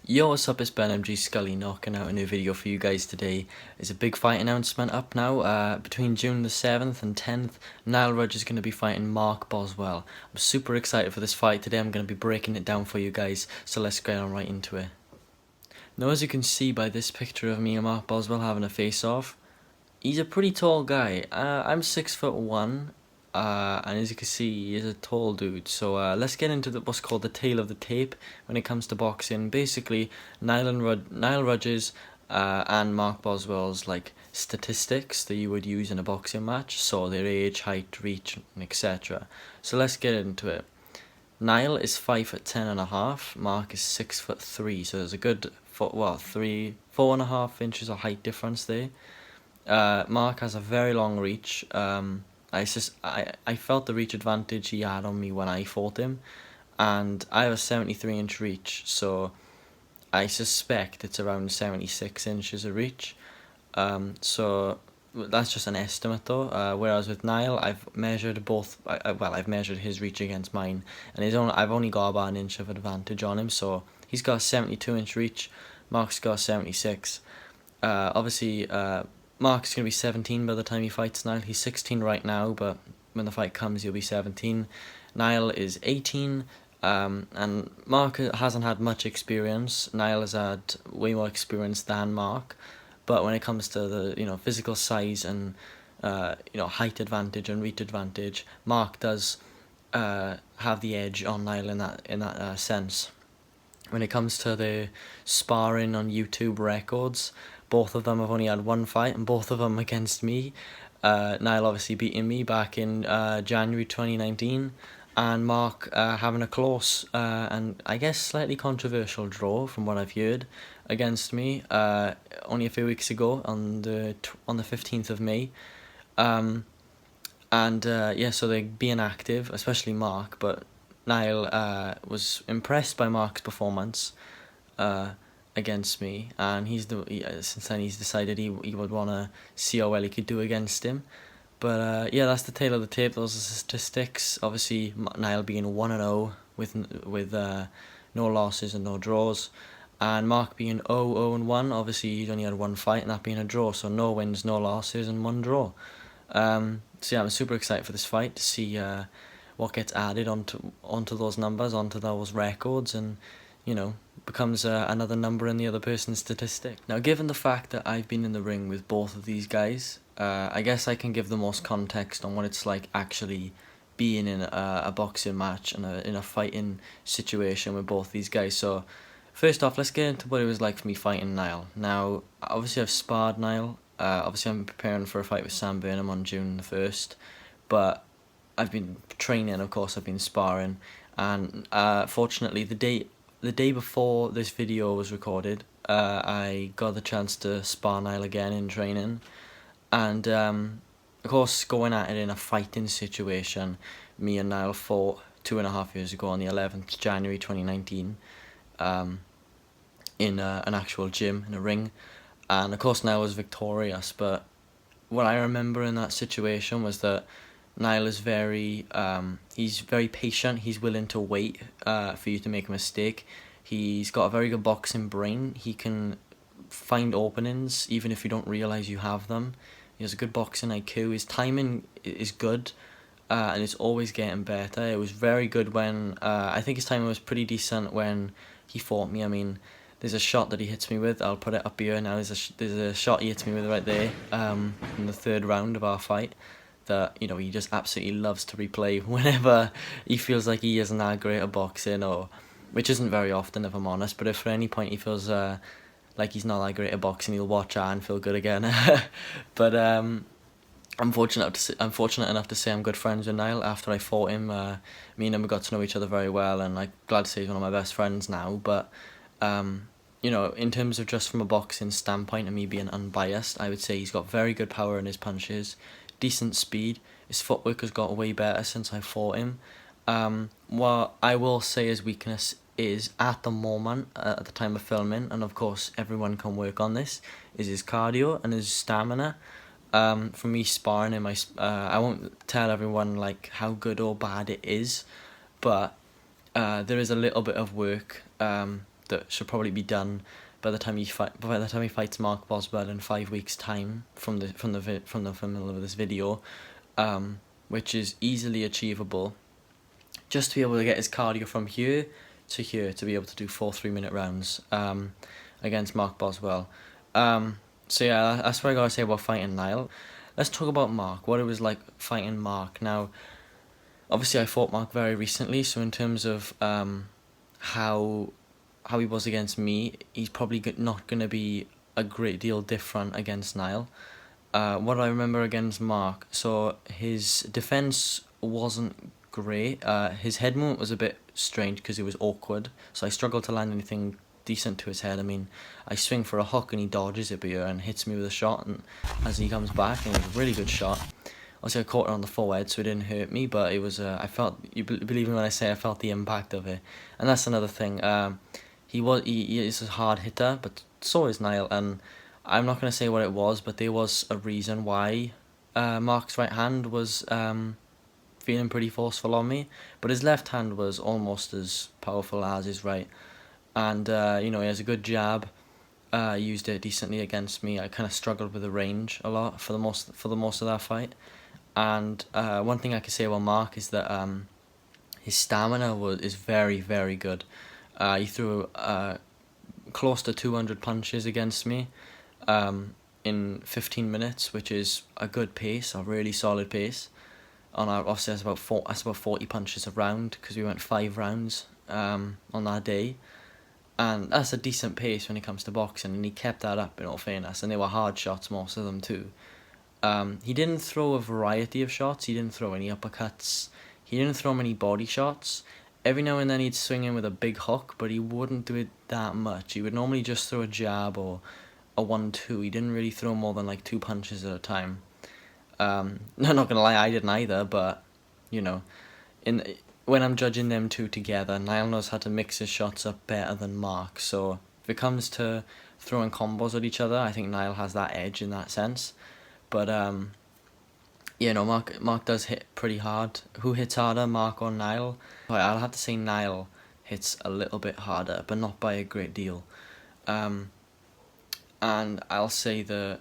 Yo, what's up, it's Ben MG Scully knocking out a new video for you guys today. There's a big fight announcement up now, between June the 7th and 10th, Niall Rudge is going to be fighting Marc Boswell. I'm super excited for this fight today, I'm going to be breaking it down for you guys, so let's get on right into it. Now, as you can see by this picture of me and Marc Boswell having a face-off, he's a pretty tall guy. I'm 6'1", and as you can see, he's a tall dude. So let's get into what's called the tail of the tape when it comes to boxing. Basically, Niall Rudge's and Marc Boswell's like statistics that you would use in a boxing match. So their age, height, reach, etc. So let's get into it. Niall is 5'10.5". Marc is 6'3". So there's a good 4.5 inches of height difference there. Marc has a very long reach. I felt the reach advantage he had on me when I fought him, and I have a 73-inch reach, so I suspect it's around 76 inches of reach. So that's just an estimate though. Whereas with Niall, I've measured I've measured his reach against mine, and I've only got about an inch of advantage on him. So he's got a 72-inch reach. Marc's got a 76. Obviously, Marc's going to be 17 by the time he fights Niall. He's 16 right now, but when the fight comes, he'll be 17. Niall is 18, and Marc hasn't had much experience. Niall has had way more experience than Marc, but when it comes to the physical size and height advantage and reach advantage, Marc does have the edge on Niall in that sense. When it comes to the sparring on YouTube records, both of them have only had one fight, and both of them against me. Niall obviously beating me back in January 2019, and Marc having a close and I guess slightly controversial draw from what I've heard against me only a few weeks ago on the 15th of May. So they're being active, especially Marc, but Niall was impressed by Marc's performance against me, and since then he's decided he would want to see how well he could do against him. But that's the tail of the tape. Those are the statistics. Obviously, Niall being 1-0 with no losses and no draws, and Marc being 0-1. Obviously, he's only had one fight, and that being a draw. So no wins, no losses, and one draw. I'm super excited for this fight to see what gets added onto those numbers, onto those records, and becomes another number in the other person's statistic. Now, given the fact that I've been in the ring with both of these guys, I guess I can give the most context on what it's like actually being in a boxing match and in a fighting situation with both these guys. So, first off, let's get into what it was like for me fighting Niall. Now, obviously I've sparred Niall. Obviously I'm preparing for a fight with Sam Burnham on June the 1st, but I've been training, of course, I've been sparring, and fortunately the day before this video was recorded, I got the chance to spar Niall again in training, and of course going at it in a fighting situation. Me and Niall fought 2.5 years ago on the 11th January 2019 in an actual gym, in a ring, and of course Niall was victorious, but what I remember in that situation was that Niall is he's very patient. He's willing to wait for you to make a mistake. He's got a very good boxing brain. He can find openings even if you don't realise you have them. He has a good boxing IQ. His timing is good, and it's always getting better. It was very good when, I think his timing was pretty decent when he fought me. I mean, there's a shot that he hits me with. I'll put it up here now. There's a shot he hits me with right there in the third round of our fight that he just absolutely loves to replay whenever he feels like he isn't that great at boxing, which isn't very often if I'm honest, but if for any point he feels like he's not that great at boxing, he'll watch that and feel good again. But I'm fortunate enough to say I'm good friends with Niall. After I fought him, me and him got to know each other very well, and I'm glad to say he's one of my best friends now. But in terms of just from a boxing standpoint and me being unbiased, I would say he's got very good power in his punches, decent speed. His footwork has got way better since I fought him. What I will say his weakness is, at the moment, at the time of filming, and of course everyone can work on this, is his cardio and his stamina. For me sparring him, I won't tell everyone like how good or bad it is, but there is a little bit of work that should probably be done by the time he fights Marc Boswell in 5 weeks' time from the film of this video, which is easily achievable. Just to be able to get his cardio from here to here to be able to do 4 3-minute rounds against Marc Boswell. So yeah, that's what I gotta say about fighting Niall. Let's talk about Marc, what it was like fighting Marc. Now, obviously I fought Marc very recently, so in terms of how he was against me, he's probably not going to be a great deal different against Niall. What I remember against Marc, so his defense wasn't great. His head movement was a bit strange because it was awkward, so I struggled to land anything decent to his head. I mean, I swing for a hook and he dodges it and hits me with a shot, and as he comes back, and it was a really good shot. Obviously I caught it on the forehead, so it didn't hurt me, but it was I felt, you believe me when I say I felt the impact of it. And that's another thing. He is a hard hitter, but so is Niall, and I'm not going to say what it was, but there was a reason why Marc's right hand was feeling pretty forceful on me, but his left hand was almost as powerful as his right. And he has a good jab. Used it decently against me. I kind of struggled with the range a lot for the most of that fight. And one thing I can say about Marc is that his stamina is very, very good. He threw close to 200 punches against me in 15 minutes, which is a good pace, a really solid pace. Obviously that's about 40 punches a round, because we went 5 rounds on that day. And that's a decent pace when it comes to boxing, and he kept that up, in all fairness, and they were hard shots, most of them too. He didn't throw a variety of shots. He didn't throw any uppercuts. He didn't throw many body shots. Every now and then he'd swing in with a big hook, but he wouldn't do it that much. He would normally just throw a jab or a 1-2. He didn't really throw more than like 2 punches at a time. I'm not gonna lie, I didn't either, but when I'm judging them two together, Niall knows how to mix his shots up better than Marc. So if it comes to throwing combos at each other, I think Niall has that edge in that sense. But Marc does hit pretty hard. Who hits harder, Marc or Niall? I'll have to say Niall hits a little bit harder, but not by a great deal. And I'll say that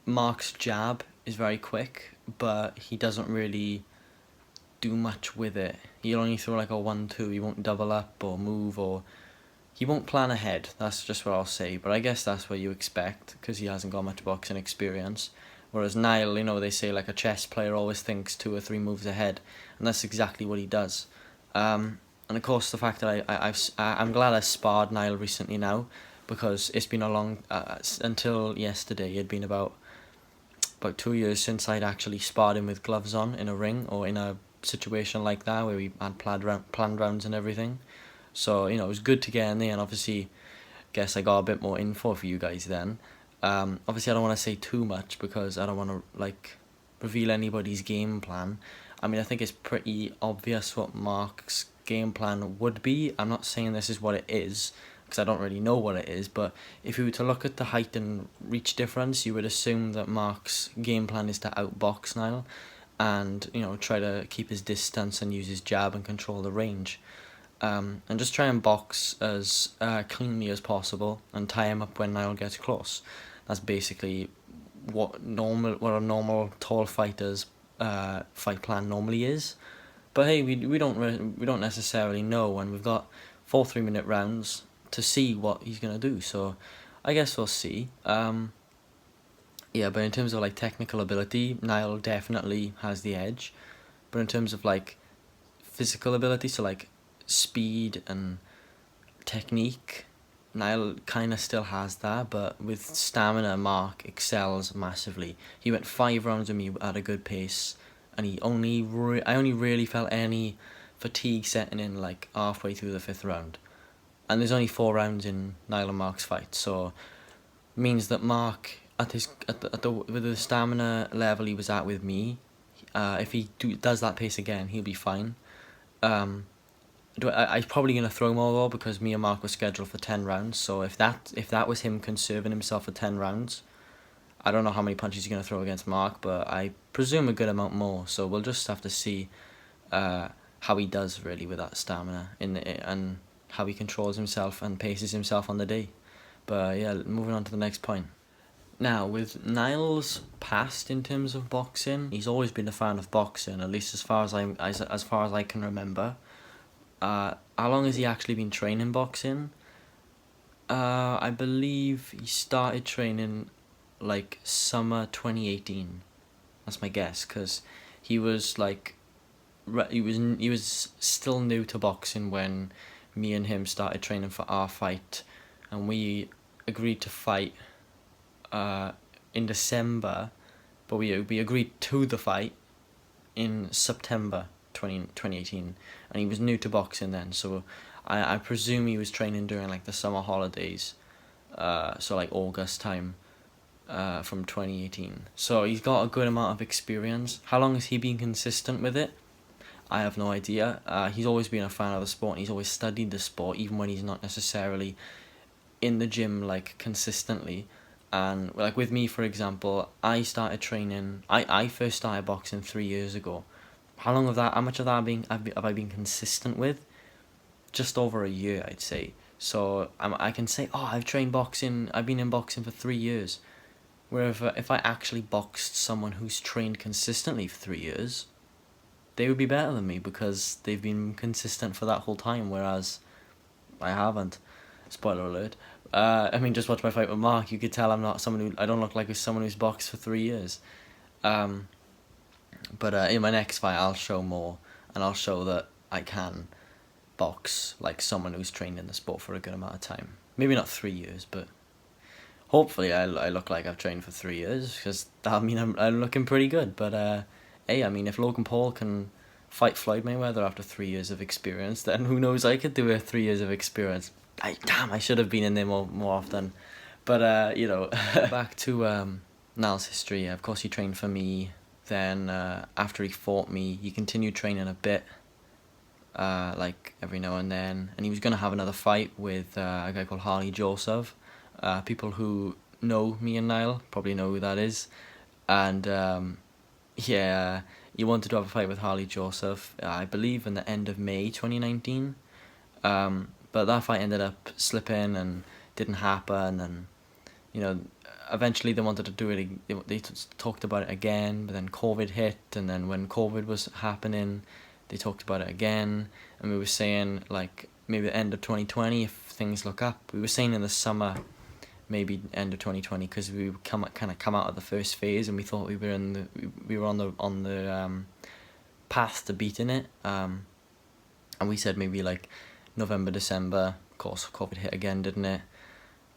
Marc's jab is very quick, but he doesn't really do much with it. He'll only throw like a 1-2. He won't double up or move, or he won't plan ahead. That's just what I'll say. But I guess that's what you expect, because he hasn't got much boxing experience. Whereas Niall, they say like a chess player always thinks 2 or 3 moves ahead, and that's exactly what he does. And of course the fact that I'm glad I sparred Niall recently now, because it's been a long until yesterday. It had been about 2 years since I'd actually sparred him with gloves on in a ring, or in a situation like that where we had planned rounds and everything. So it was good to get in there, and obviously guess I got a bit more info for you guys then. Obviously I don't want to say too much, because I don't want to reveal anybody's game plan. I mean, I think it's pretty obvious what Marc's game plan would be. I'm not saying this is what it is, because I don't really know what it is, but if you were to look at the height and reach difference, you would assume that Marc's game plan is to outbox Niall, and try to keep his distance and use his jab and control the range, and just try and box as cleanly as possible and tie him up when Niall gets close. That's basically what a normal tall fighter's fight plan normally is. But hey, we don't necessarily know, and we've got 4 3-minute rounds to see what he's gonna do. So I guess we'll see. Yeah, but in terms of technical ability, Niall definitely has the edge. But in terms of physical ability, so speed and technique, Niall kind of still has that, but with stamina, Marc excels massively. He went 5 rounds with me at a good pace, and I only really felt any fatigue setting in halfway through the 5th round. And there's only 4 rounds in Niall and Marc's fight, so it means that Marc, with the stamina level he was at with me, if he does that pace again, he'll be fine. I'm probably gonna throw more though, because me and Marc were scheduled for 10 rounds. So if that was him conserving himself for 10 rounds, I don't know how many punches he's gonna throw against Marc, but I presume a good amount more. So we'll just have to see how he does really with that stamina and how he controls himself and paces himself on the day. But yeah, moving on to the next point. Now, with Niall's past in terms of boxing, he's always been a fan of boxing, at least as far as I can remember. How long has he actually been training boxing? I believe he started training like summer 2018. That's my guess, because he was like he was still new to boxing when me and him started training for our fight, and we agreed to fight in December, but we agreed to the fight in September 2018, and he was new to boxing then, so I presume he was training during like the summer holidays, so like August time, from 2018. So he's got a good amount of experience. How long has he been consistent with it? I have no idea. He's always been a fan of the sport, and he's always studied the sport, even when he's not necessarily in the gym like consistently. And like with me, for example, I started training. I first started boxing 3 years ago. How much of that have I been consistent with? Just over a year, I'd say. So I can say, oh, I've trained boxing. I've been in boxing for 3 years. Where if I actually boxed someone who's trained consistently for 3 years, they would be better than me because they've been consistent for that whole time, whereas I haven't. Spoiler alert. I mean, just watch my fight with Marc. You could tell I don't look like someone who's boxed for 3 years. But in my next fight, I'll show more, and I'll show that I can box like someone who's trained in the sport for a good amount of time. Maybe not 3 years, but hopefully I look like I've trained for 3 years, because that'll mean I'm looking pretty good. But hey, I mean, if Logan Paul can fight Floyd Mayweather after 3 years of experience, then who knows, I could do it 3 years of experience. I should have been in there more often. But back to Niall's history. Of course, he trained for me. Then after he fought me, he continued training a bit, like every now and then. And he was going to have another fight with a guy called Harley Joseph. People who know me and Niall probably know who that is. And he wanted to have a fight with Harley Joseph, I believe in the end of May 2019. But that fight ended up slipping and didn't happen, and eventually they wanted to do it. They talked about it again, but then COVID hit, and then when COVID was happening, they talked about it again, and we were saying like maybe the end of 2020 if things look up. We were saying in the summer, maybe end of 2020, because we come out of the first phase, and we thought we were on the path to beating it, and we said maybe like November, December. Of course, COVID hit again, didn't it?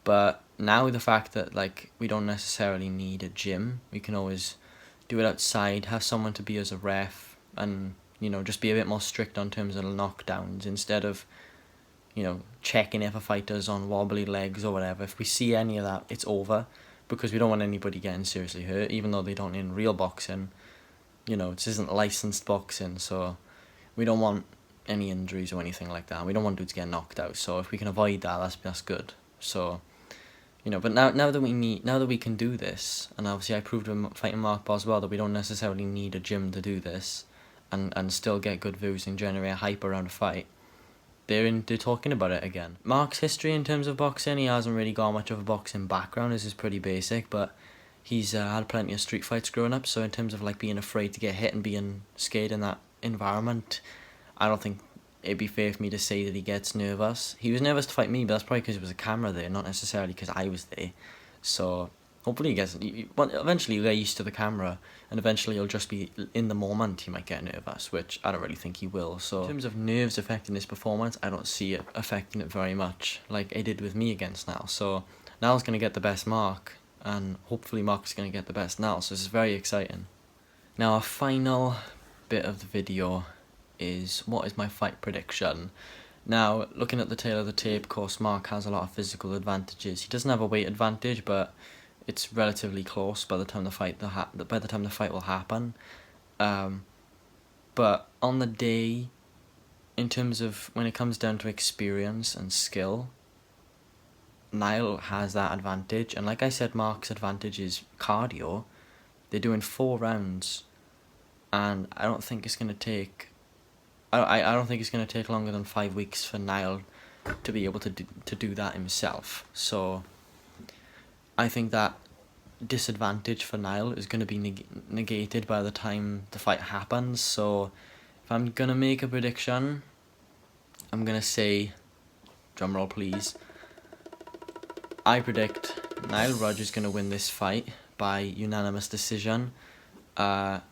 But now the fact that like we don't necessarily need a gym, we can always do it outside, have someone to be as a ref, and just be a bit more strict on terms of knockdowns, instead of checking if a fighter's on wobbly legs or whatever. If we see any of that, it's over, because we don't want anybody getting seriously hurt, even though they don't in real boxing. This isn't licensed boxing, so we don't want any injuries or anything like that. We don't want dudes getting knocked out. So if we can avoid that, that's good. So, but now that we can do this, and obviously I proved with fighting Marc Boswell that we don't necessarily need a gym to do this, and still get good views and generate hype around a fight. They're talking about it again. Marc's history in terms of boxing, he hasn't really got much of a boxing background. This is pretty basic, but he's had plenty of street fights growing up. So in terms of like being afraid to get hit and being scared in that environment, I don't think it'd be fair for me to say that he gets nervous. He was nervous to fight me, but that's probably because there was a camera there, not necessarily because I was there. So hopefully eventually you'll get used to the camera, and eventually you'll just be in the moment. He might get nervous, which I don't really think he will. So in terms of nerves affecting his performance, I don't see it affecting it very much, like it did with me against Niall. So Niall's going to get the best Marc, and hopefully Marc's going to get the best Niall, so this is very exciting. Now, a final bit of the video is, what is my fight prediction? Now, looking at the tail of the tape, of course, Marc has a lot of physical advantages. He doesn't have a weight advantage, but it's relatively close by the time the fight will happen. But on the day, in terms of when it comes down to experience and skill, Niall has that advantage. And like I said, Marc's advantage is cardio. They're doing 4 rounds, and I don't think it's going to take longer than 5 weeks for Niall to be able to do that himself. So I think that disadvantage for Niall is going to be negated by the time the fight happens. So if I'm going to make a prediction, I'm going to say, drumroll please, I predict Niall Rudge is going to win this fight by unanimous decision. And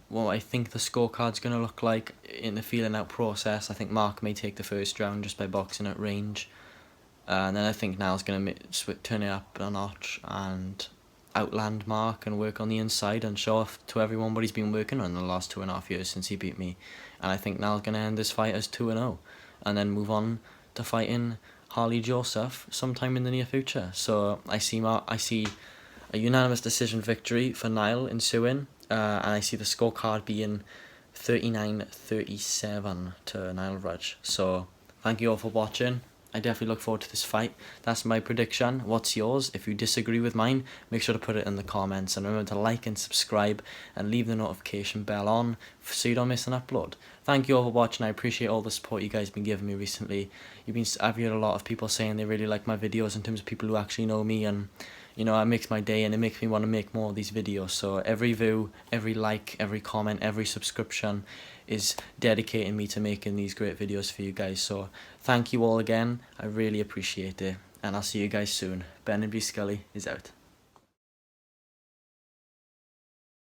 what I think the scorecard's going to look like in the feeling out process, I think Marc may take the first round just by boxing at range. And then I think Niall's going to turn it up a notch and outland Marc and work on the inside and show off to everyone what he's been working on in the last 2.5 years since he beat me. And I think Niall's going to end this fight as 2-0 and then move on to fighting Harley Joseph sometime in the near future. So I see a unanimous decision victory for Niall ensuing, and I see the scorecard being 39-37 to Niall Rudge. So thank you all for watching. I definitely look forward to this fight. That's my prediction. What's yours? If you disagree with mine, make sure to put it in the comments. And remember to like and subscribe and leave the notification bell on so you don't miss an upload. Thank you all for watching. I appreciate all the support you guys have been giving me recently. I've heard a lot of people saying they really like my videos in terms of people who actually know me, and you know, it makes my day and it makes me want to make more of these videos. So every view, every like, every comment, every subscription is dedicating me to making these great videos for you guys. So thank you all again. I really appreciate it. And I'll see you guys soon. Ben and B Scully is out.